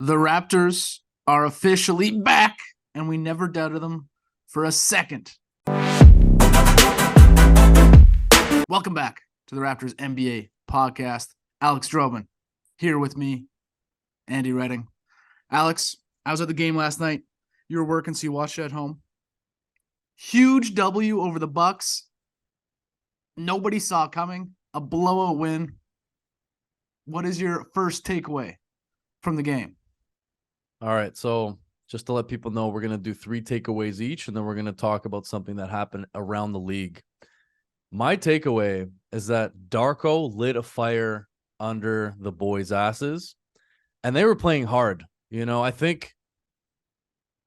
The Raptors are officially back, and we never doubted them for a second. Welcome back to the Raptors NBA podcast. Alex Drobin here with me, Andy Redding. Alex, I was at the game last night. You were working, so you watched it at home. Huge W over the Bucks. Nobody saw it coming. A blowout win. What is your first takeaway from the game? All right, so just to let people know, we're going to do 3 takeaways each, and then we're going to talk about something that happened around the league. My takeaway is that Darko lit a fire under the boys' asses, and they were playing hard. You know, I think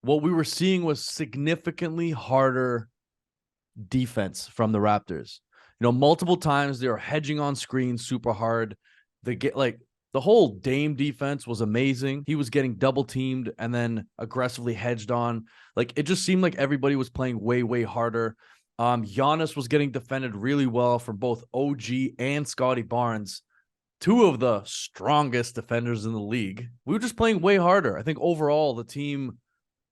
what we were seeing was significantly harder defense from the Raptors. You know, multiple times they were hedging on screen super hard. They get the whole Dame defense was amazing. He was getting double teamed and then aggressively hedged on. Like, it just seemed like everybody was playing way, way harder. Giannis was getting defended really well from both OG and Scottie Barnes, 2 of the strongest defenders in the league. We were just playing way harder. I think overall the team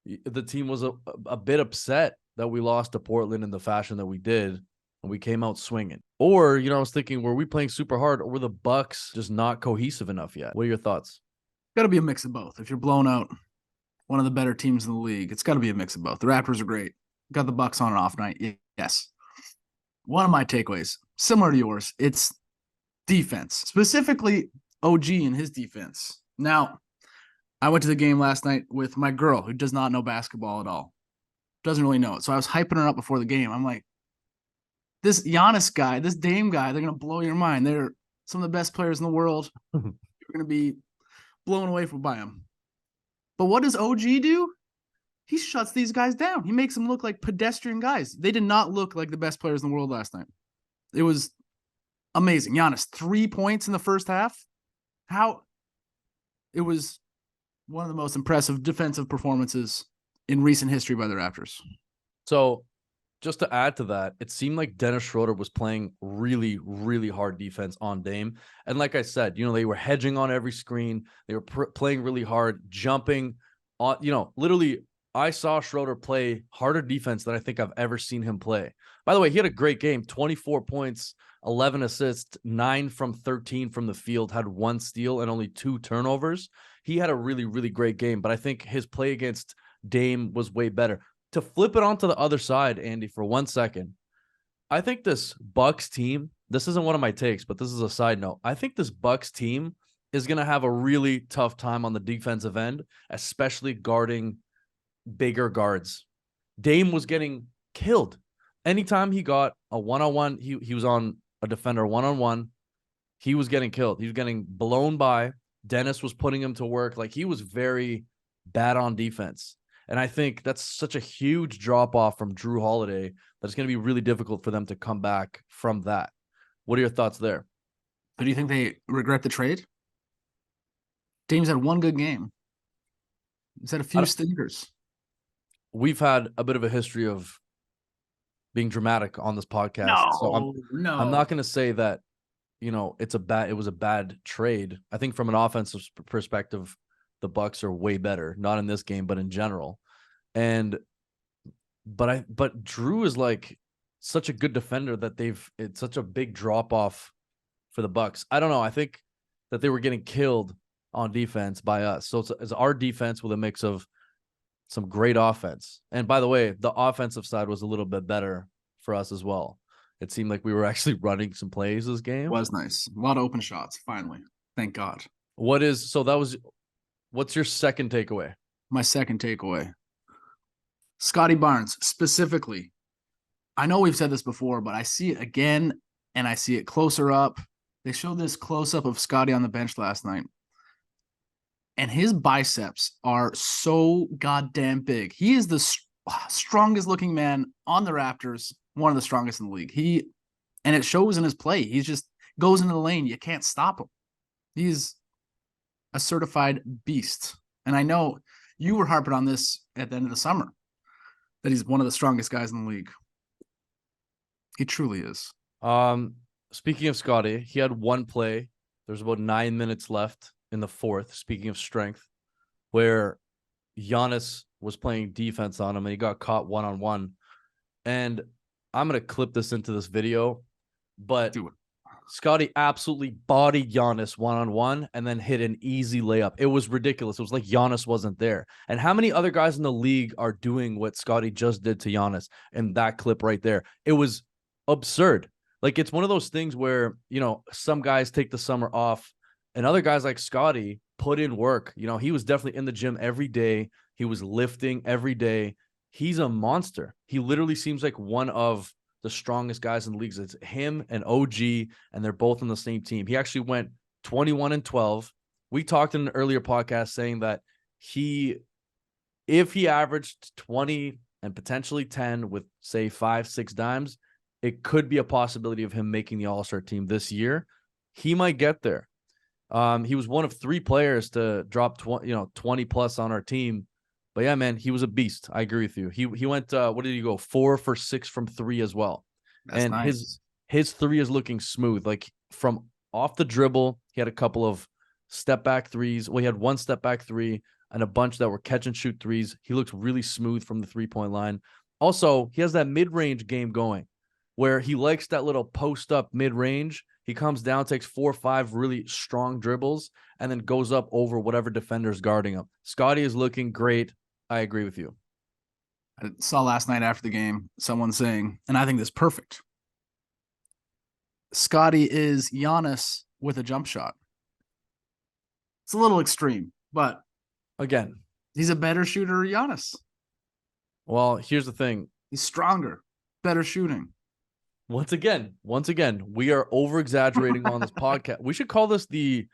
was a bit upset that we lost to Portland in the fashion that we did. And we came out swinging. Or, you know, I was thinking, were we playing super hard, or were the Bucks just not cohesive enough yet? What are your thoughts? Got to be a mix of both. If you're blown out one of the better teams in the league, it's got to be a mix of both. The Raptors are great. Got the Bucks on an off night. Yes. One of my takeaways, similar to yours, it's defense, specifically OG and his defense. Now, I went to the game last night with my girl who does not know basketball at all. Doesn't really know it. So I was hyping her up before the game. I'm like, this Giannis guy, this Dame guy, they're going to blow your mind. They're some of the best players in the world. You're going to be blown away by him. But what does OG do? He shuts these guys down. He makes them look like pedestrian guys. They did not look like the best players in the world last night. It was amazing. Giannis, 3 points in the first half. It was one of the most impressive defensive performances in recent history by the Raptors. So, just to add to that, it seemed like Dennis Schroder was playing really, really hard defense on Dame. And like I said, you know, they were hedging on every screen. They were playing really hard, jumping on, you know, literally, I saw Schroder play harder defense than I think I've ever seen him play. By the way, he had a great game, 24 points, 11 assists, 9 from 13 from the field, had 1 steal and only 2 turnovers. He had a really, really great game, but I think his play against Dame was way better. To flip it onto the other side, Andy, for 1 second, I think this Bucks team, this isn't one of my takes, but this is a side note. I think this Bucks team is going to have a really tough time on the defensive end, especially guarding bigger guards. Dame was getting killed. Anytime he got a one-on-one, he was on a defender one-on-one, he was getting killed. He was getting blown by. Dennis was putting him to work. Like, he was very bad on defense. And I think that's such a huge drop-off from Drew Holiday that it's going to be really difficult for them to come back from that. What are your thoughts there? So do you think they regret the trade? Dame's had 1 good game. He's had a few stinkers. We've had a bit of a history of being dramatic on this podcast. I'm not going to say that, you know, it was a bad trade. I think from an offensive perspective, the Bucks are way better, not in this game, but in general. But Drew is like such a good defender that it's such a big drop off for the Bucks. I don't know. I think that they were getting killed on defense by us. So it's our defense with a mix of some great offense. And by the way, the offensive side was a little bit better for us as well. It seemed like we were actually running some plays this game. It was nice. A lot of open shots, finally. Thank God. What's your second takeaway? My second takeaway. Scottie Barnes, specifically. I know we've said this before, but I see it again, and I see it closer up. They showed this close-up of Scottie on the bench last night. And his biceps are so goddamn big. He is the strongest looking man on the Raptors, one of the strongest in the league. And it shows in his play. He just goes into the lane. You can't stop him. He's a certified beast. And I know you were harping on this at the end of the summer, that he's one of the strongest guys in the league. He truly is. Speaking of Scottie, he had 1 play. There's about 9 minutes left in the fourth. Speaking of strength, where Giannis was playing defense on him and he got caught one-on-one. And I'm going to clip this into this video, but Do it. Scottie absolutely bodied Giannis one-on-one and then hit an easy layup. It was ridiculous. It was like Giannis wasn't there. And how many other guys in the league are doing what Scottie just did to Giannis in that clip right there? It was absurd. Like, it's one of those things where, some guys take the summer off and other guys like Scottie put in work. He was definitely in the gym every day. He was lifting every day. He's a monster. He literally seems like one of the strongest guys in the league. It's him and OG, and they're both on the same team. He actually went 21-12. We talked in an earlier podcast saying that if he averaged 20 and potentially 10 with, say, 5-6 dimes, it could be a possibility of him making the All-Star team this year. He might get there. He was one of 3 players to drop 20 plus on our team. But yeah, man, he was a beast. I agree with you. He went, what did he go? 4 for 6 from 3 as well. That's and nice. his 3 is looking smooth. Like, from off the dribble, he had a couple of step back threes. Well, he had 1 step back 3 and a bunch that were catch and shoot threes. He looks really smooth from the 3-point line. Also, he has that mid-range game going where he likes that little post up mid-range. He comes down, takes 4 or 5 really strong dribbles, and then goes up over whatever defender's guarding him. Scottie is looking great. I agree with you. I saw last night after the game someone saying, and I think this is perfect, Scottie is Giannis with a jump shot. It's a little extreme, but again, he's a better shooter than Giannis. Well, here's the thing. He's stronger, better shooting. Once again, we are over-exaggerating on this podcast. We should call this the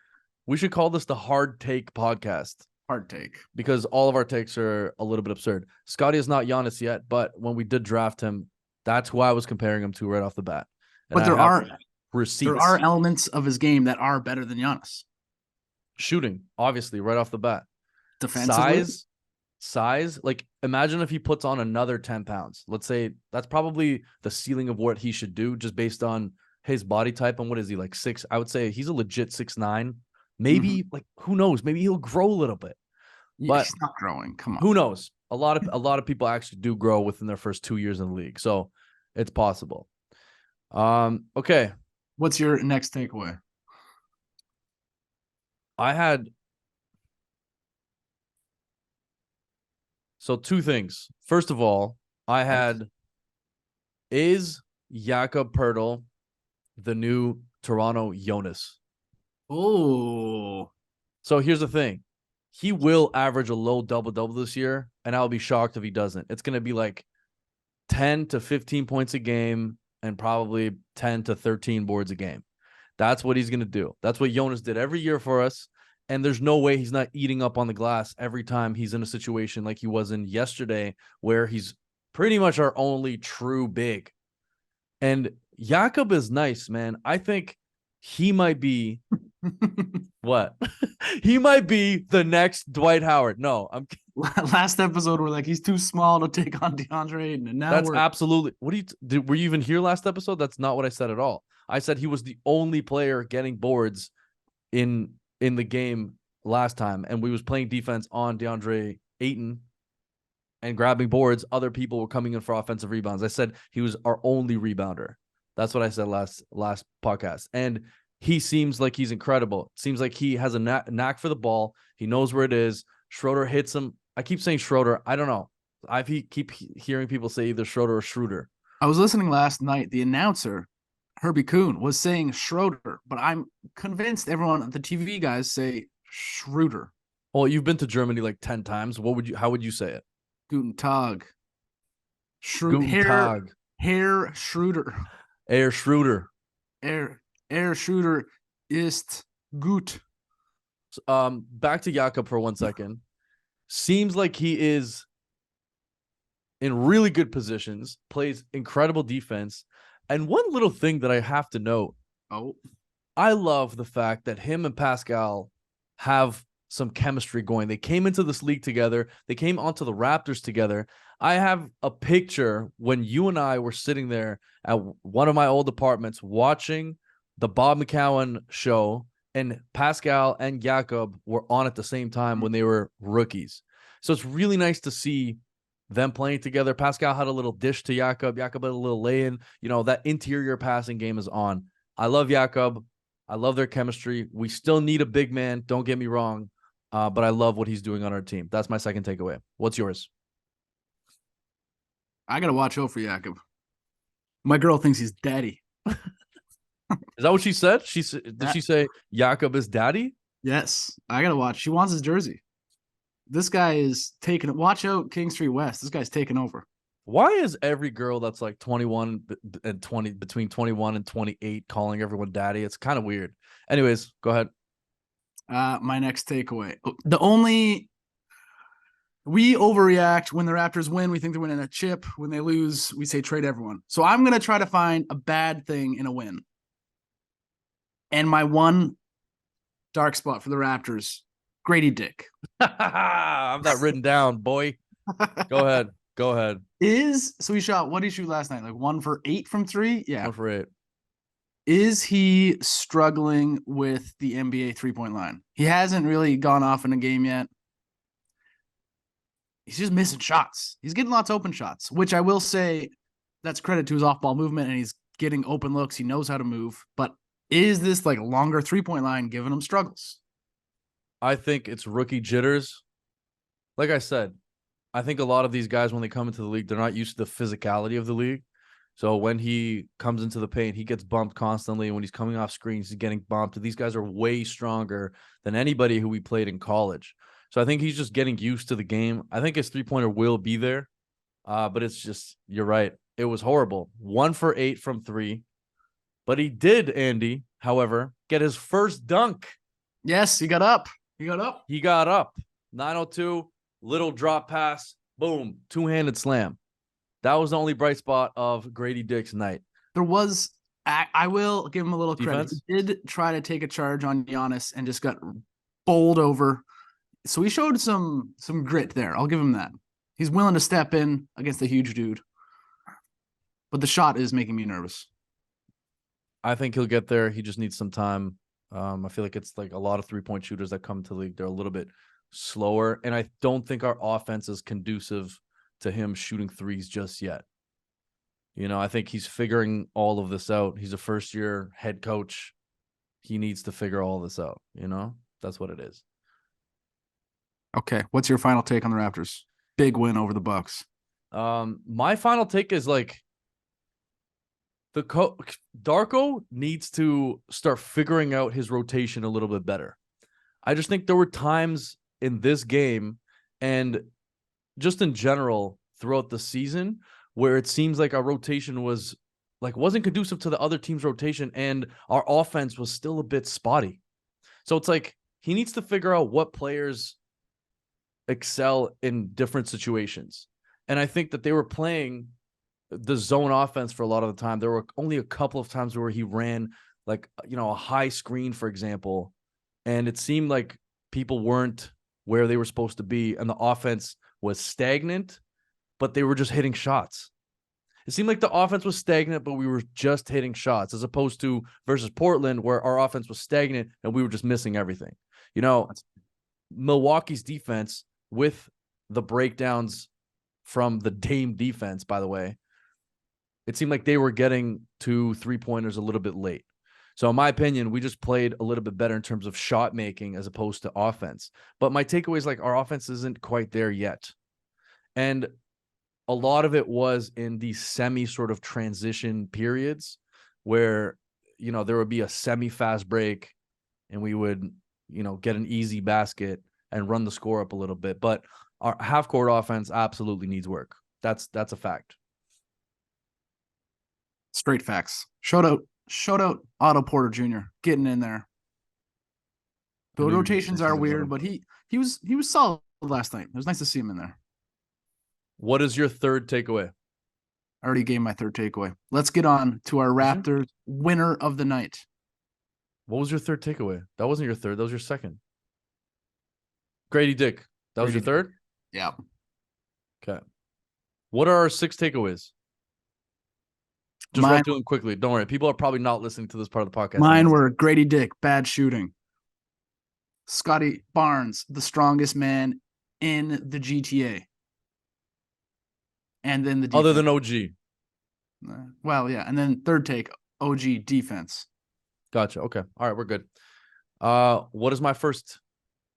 hard take podcast. Hard take. Because all of our takes are a little bit absurd. Scottie is not Giannis yet, but when we did draft him, that's who I was comparing him to right off the bat. And but there are elements of his game that are better than Giannis. Shooting, obviously, right off the bat. Defensively? Size. Like, imagine if he puts on another 10 pounds. Let's say that's probably the ceiling of what he should do just based on his body type. And what is he, like 6? I would say he's a legit 6'9". Maybe, like, who knows? Maybe he'll grow a little bit. Yeah, but he's not growing. Come on. Who knows? A lot of people actually do grow within their first 2 years in the league. So it's possible. Okay. What's your next takeaway? So 2 things. First of all, is Jakob Poeltl the new Toronto Jonas? Oh. So here's the thing. He will average a low double-double this year, and I'll be shocked if he doesn't. It's going to be like 10 to 15 points a game and probably 10 to 13 boards a game. That's what he's going to do. That's what Jonas did every year for us, and there's no way he's not eating up on the glass every time he's in a situation like he was in yesterday where he's pretty much our only true big. And Jakob is nice, man. I think he might be what? He might be the next Dwight Howard. No, I'm last episode we're like, he's too small to take on DeAndre Ayton. And now that's absolutely were you even here last episode? That's not what I said at all. I said he was the only player getting boards in the game last time, and we was playing defense on DeAndre Ayton and grabbing boards. Other people were coming in for offensive rebounds. I said he was our only rebounder. That's what I said last podcast. And he seems like he's incredible. It seems like he has a knack for the ball. He knows where it is. Schroder hits him. I keep saying Schroder. I don't know. I keep hearing people say either Schroder or Schroeder. I was listening last night. The announcer, Herbie Kuhn, was saying Schroder, but I'm convinced everyone, the TV guys, say Schroeder. Well, you've been to Germany like 10 times. How would you say it? Guten Tag. Guten Tag. Herr Schroeder. Herr Schroeder. Herr Schroeder ist gut. Back to Jakob for 1 second. Seems like he is in really good positions, plays incredible defense. And one little thing that I have to note. I love the fact that him and Pascal have some chemistry going. They came into this league together. They came onto the Raptors together. I have a picture when you and I were sitting there at one of my old apartments watching the Bob McCowan show, and Pascal and Jakob were on at the same time when they were rookies. So it's really nice to see them playing together. Pascal had a little dish to Jakob. Jakob had a little lay-in. That interior passing game is on. I love Jakob. I love their chemistry. We still need a big man. Don't get me wrong. But I love what he's doing on our team. That's my second takeaway. What's yours? I got to watch out for Jakob. My girl thinks he's daddy. Is that what she said? Did she say Jakob is daddy? Yes. I got to watch. She wants his jersey. This guy is taking it. Watch out, King Street West. This guy's taking over. Why is every girl that's like 21 and 20, between 21 and 28, calling everyone daddy? It's kind of weird. Anyways, go ahead. My next takeaway. We overreact when the Raptors win. We think they're winning a chip. When they lose, we say trade everyone. So I'm going to try to find a bad thing in a win. And my one dark spot for the Raptors, Grady Dick. I've that written down, boy. Go ahead. Go ahead. So he shot, what did he shoot last night? Like 1 for 8 from 3? Yeah. 1 for 8. Is he struggling with the NBA 3-point line? He hasn't really gone off in a game yet. He's just missing shots. He's getting lots of open shots, which I will say that's credit to his off-ball movement, and he's getting open looks. He knows how to move. But is this like longer 3-point line giving him struggles? I think it's rookie jitters. Like I said, I think a lot of these guys, when they come into the league, they're not used to the physicality of the league. So when he comes into the paint, he gets bumped constantly. When he's coming off screens, he's getting bumped. These guys are way stronger than anybody who we played in college. So I think he's just getting used to the game. I think his three-pointer will be there. But it's just, you're right. It was horrible. 1 for 8 from 3. But he did, Andy, however, get his first dunk. Yes, he got up. He got up. 902, little drop pass, boom, two-handed slam. That was the only bright spot of Grady Dick's night. There was, I will give him a little credit. Defense? He did try to take a charge on Giannis and just got bowled over. So he showed some grit there. I'll give him that. He's willing to step in against a huge dude. But the shot is making me nervous. I think he'll get there. He just needs some time. I feel like it's like a lot of three-point shooters that come to the league. They're a little bit slower. And I don't think our offense is conducive to him shooting threes just yet. I think he's figuring all of this out. He's a first-year head coach. He needs to figure all this out. That's what it is. Okay, what's your final take on the Raptors? Big win over the Bucks. My final take is like Darko needs to start figuring out his rotation a little bit better. I just think there were times in this game and just in general throughout the season where it seems like our rotation wasn't conducive to the other team's rotation and our offense was still a bit spotty. So it's like he needs to figure out what players excel in different situations. And I think that they were playing the zone offense for a lot of the time. There were only a couple of times where he ran like, a high screen, for example, and it seemed like people weren't where they were supposed to be and the offense was stagnant, but they were just hitting shots. It seemed like the offense was stagnant, but we were just hitting shots, as opposed to versus Portland, where our offense was stagnant and we were just missing everything. Milwaukee's defense, with the breakdowns from the Dame defense, by the way, it seemed like they were getting to three-pointers a little bit late. So in my opinion, we just played a little bit better in terms of shot making as opposed to offense. But my takeaway is like our offense isn't quite there yet. And a lot of it was in these semi sort of transition periods where, there would be a semi-fast break and we would, get an easy basket and run the score up a little bit. But our half-court offense absolutely needs work. That's a fact. Straight facts. Shout out Otto Porter Jr. getting in there. The rotations are weird, but he was solid last night. It was nice to see him in there. What is your third takeaway? I already gave my third takeaway. Let's get on to our Raptors winner of the night. What was your third takeaway? That wasn't your third. That was your second. Grady Dick. That was your third? Yeah. Okay. What are our 6 takeaways? Just run through them quickly. Don't worry. People are probably not listening to this part of the podcast. Mine were Grady Dick, bad shooting. Scottie Barnes, the strongest man in the GTA. And then the defense. Other than OG. Well, yeah. And then third take, OG defense. Gotcha. Okay. All right, we're good. What is my first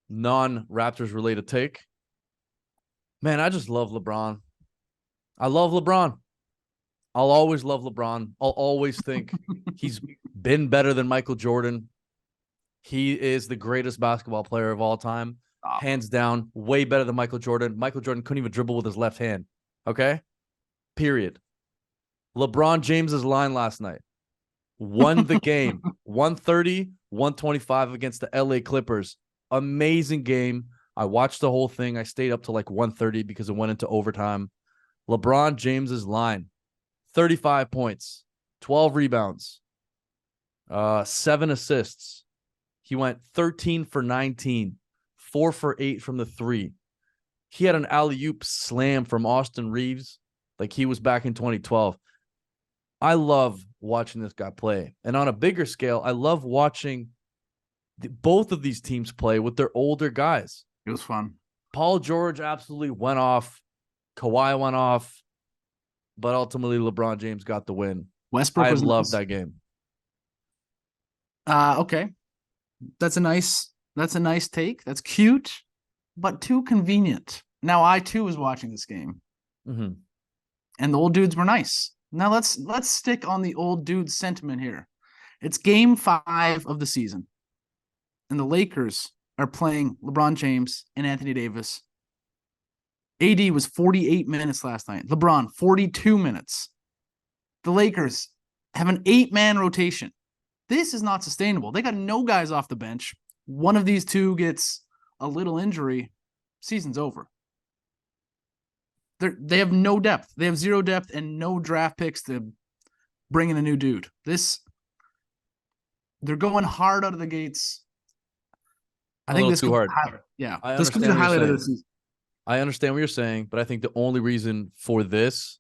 non-Raptors related take? Man, I just love LeBron. I love LeBron. I'll always love LeBron. I'll always think he's been better than Michael Jordan. He is the greatest basketball player of all time. Hands down, way better than Michael Jordan. Michael Jordan couldn't even dribble with his left hand. Okay? Period. LeBron James's line last night won the game. 130, 125 against the LA Clippers. Amazing game. I watched the whole thing. I stayed up to like 1:30 because it went into overtime. LeBron James's line, 35 points, 12 rebounds, 7 assists. He went 13 for 19, 4 for 8 from the 3. He had an alley-oop slam from Austin Reeves like he was back in 2012. I love watching this guy play. And on a bigger scale, I love watching both of these teams play with their older guys. It was fun. Paul George absolutely went off. Kawhi went off. But ultimately, LeBron James got the win. Westbrook was loved nice. that game. Okay. That's a nice take. That's cute, but too convenient. Now, I too was watching this game. Mm-hmm. And the old dudes were nice. Now let's stick on the old dude sentiment here. It's game 5 of the season. And the Lakers are playing LeBron James and Anthony Davis. AD was 48 minutes last night. LeBron, 42 minutes. The Lakers have an 8-man rotation. This is not sustainable. They got no guys off the bench. One of these two gets a little injury. Season's over. They have no depth. They have 0 depth and no draft picks to bring in a new dude. They're going hard out of the gates. I think this too hard. This could be the highlight of the season. I understand what you're saying, but I think the only reason for this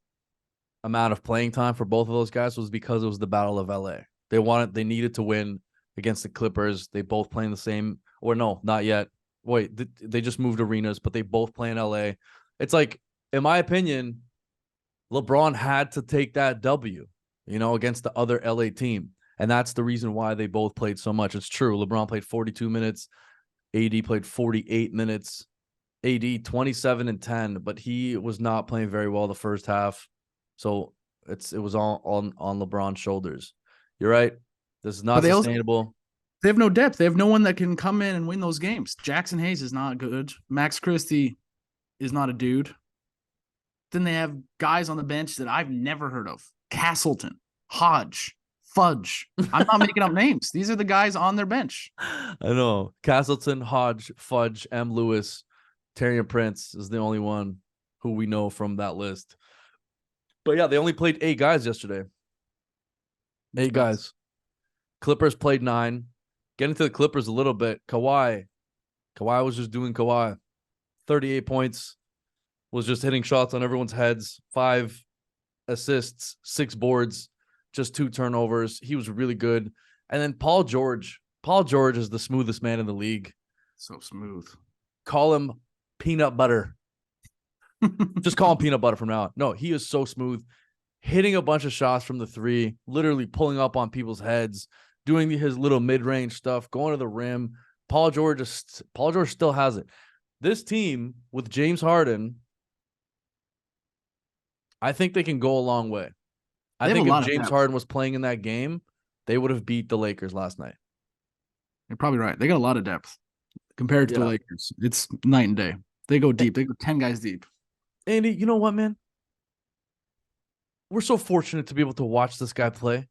amount of playing time for both of those guys was because it was the Battle of LA. They needed to win against the Clippers. They both play in the same, or no, not yet. Wait, they just moved arenas, but they both play in LA. It's like, in my opinion, LeBron had to take that W, against the other LA team. And that's the reason why they both played so much. It's true. LeBron played 42 minutes. AD played 48 minutes. AD 27 and 10, but he was not playing very well the first half. So it was all on LeBron's shoulders. You're right. This is not sustainable. They have no depth. They have no one that can come in and win those games. Jackson Hayes is not good. Max Christie is not a dude. Then they have guys on the bench that I've never heard of. Castleton, Hodge, Fudge. I'm not making up names. These are the guys on their bench. I know. Castleton, Hodge, Fudge, M. Lewis, Taurean Prince is the only one who we know from that list. But yeah, they only played 8 guys yesterday. 8 guys. Clippers played 9. Getting to the Clippers a little bit. Kawhi was just doing Kawhi. 38 points. Was just hitting shots on everyone's heads. 5 assists, 6 boards, just 2 turnovers. He was really good. And then Paul George. Paul George is the smoothest man in the league. So smooth. Call him peanut butter. Just call him peanut butter from now on. No, he is so smooth. Hitting a bunch of shots from the 3, literally pulling up on people's heads, doing his little mid-range stuff, going to the rim. Paul George still has it. This team with James Harden, I think they can go a long way. I think if James Harden was playing in that game, they would have beat the Lakers last night. You're probably right. They got a lot of depth compared to the Lakers. It's night and day. They go deep. They go 10 guys deep. Andy, you know what, man? We're so fortunate to be able to watch this guy play.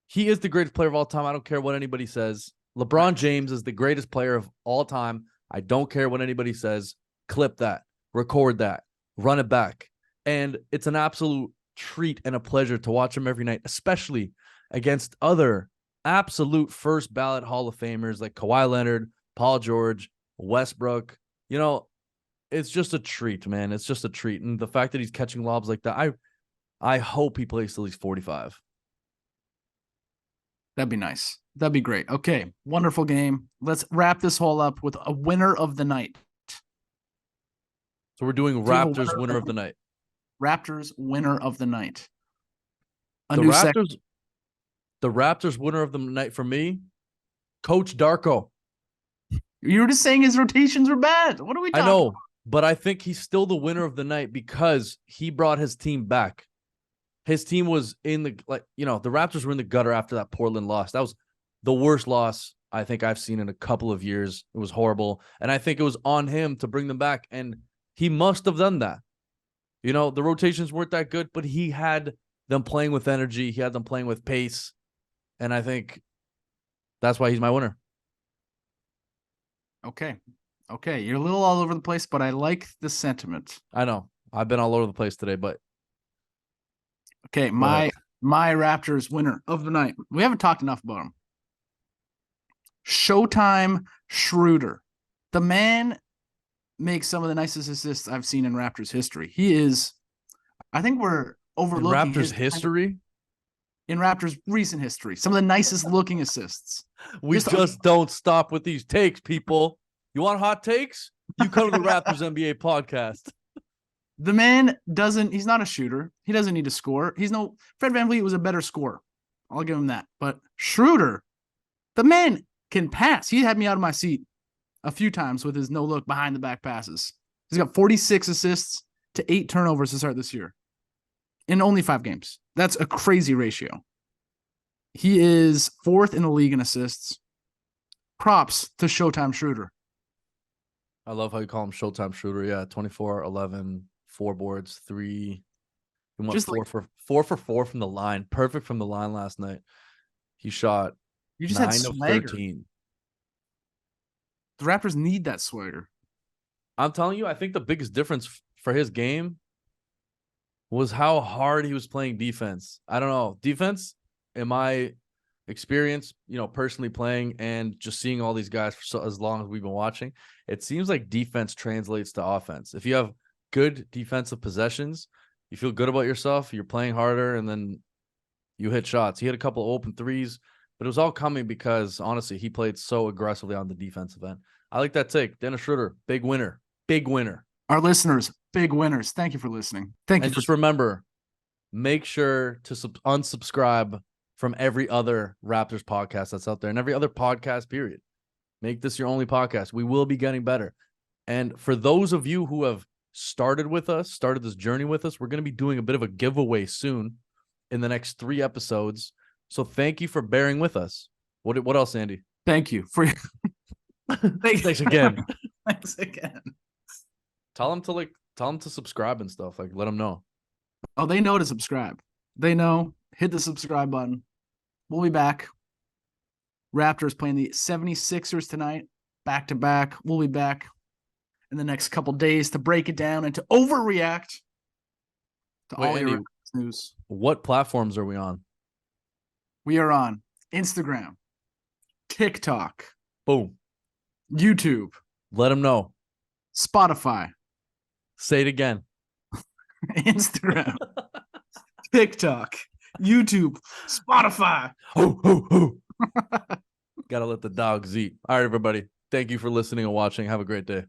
He is the greatest player of all time. I don't care what anybody says. LeBron James is the greatest player of all time. I don't care what anybody says. Clip that. Record that. Run it back. And it's an absolute treat and a pleasure to watch him every night, especially against other absolute first ballot Hall of Famers like Kawhi Leonard, Paul George, Westbrook. It's just a treat, man. It's just a treat. And the fact that he's catching lobs like that, I hope he plays till he's 45. That'd be nice. That'd be great. Okay, wonderful game. Let's wrap this whole up with a winner of the night. So we're doing Do you have a Raptors winner of the night. Raptors winner of the night. The Raptors winner of the night for me, Coach Darko. You were just saying his rotations were bad. What are we talking I know, about? but I think he's still the winner of the night because he brought his team back. His team was in the the Raptors were in the gutter after that Portland loss. That was the worst loss I think I've seen in a couple of years. It was horrible. And I think it was on him to bring them back. And he must have done that. The rotations weren't that good, but he had them playing with energy. He had them playing with pace. And I think that's why he's my winner. Okay. You're a little all over the place, but I like the sentiment. I know. I've been all over the place today, but okay, my Raptors winner of the night. We haven't talked enough about him. Showtime Schroder. The man makes some of the nicest assists I've seen in Raptors history. He is, I think we're overlooking Raptors history. In Raptors recent history, some of the nicest looking assists. We just don't stop with these takes, people. You want hot takes? You come to the Raptors NBA podcast. The man he's not a shooter. He doesn't need to score. Fred VanVleet was a better scorer. I'll give him that. But Schroder, the man can pass. He had me out of my seat a few times with his no-look behind-the-back passes. He's got 46 assists to 8 turnovers to start this year in only 5 games. That's a crazy ratio. He is 4th in the league in assists. Props to Showtime Schroder. I love how you call him Showtime Schroder. Yeah, 24, 11, 4 boards, 3. He went just 4 for 4 from the line. Perfect from the line last night. He shot 9 of 13. The Raptors need that swagger. I'm telling you, I think the biggest difference for his game was how hard he was playing defense. I don't know. Defense, in my experience, personally playing and just seeing all these guys for as long as we've been watching, it seems like defense translates to offense. If you have good defensive possessions, you feel good about yourself, you're playing harder, and then you hit shots. He hit a couple of open threes, but it was all coming because, honestly, he played so aggressively on the defensive end. I like that take. Dennis Schroder, big winner. Big winner. Our listeners, big winners. Thank you for listening. Just remember, make sure to unsubscribe from every other Raptors podcast that's out there and every other podcast, period. Make this your only podcast. We will be getting better. And for those of you who have started this journey with us, we're going to be doing a bit of a giveaway soon in the next 3 episodes. So thank you for bearing with us. What else, Andy? Thank you for Thanks again. Thanks again. Tell them to subscribe and stuff. Like, let them know. Oh, they know to subscribe. They know. Hit the subscribe button. We'll be back. Raptors playing the 76ers tonight, back-to-back. We'll be back in the next couple days to break it down and to overreact to all your news. What platforms are we on? We are on Instagram, TikTok, boom, YouTube. Let them know. Spotify. Say it again. Instagram, TikTok, YouTube, Spotify. Gotta let the dogs eat. All right, everybody. Thank you for listening and watching. Have a great day.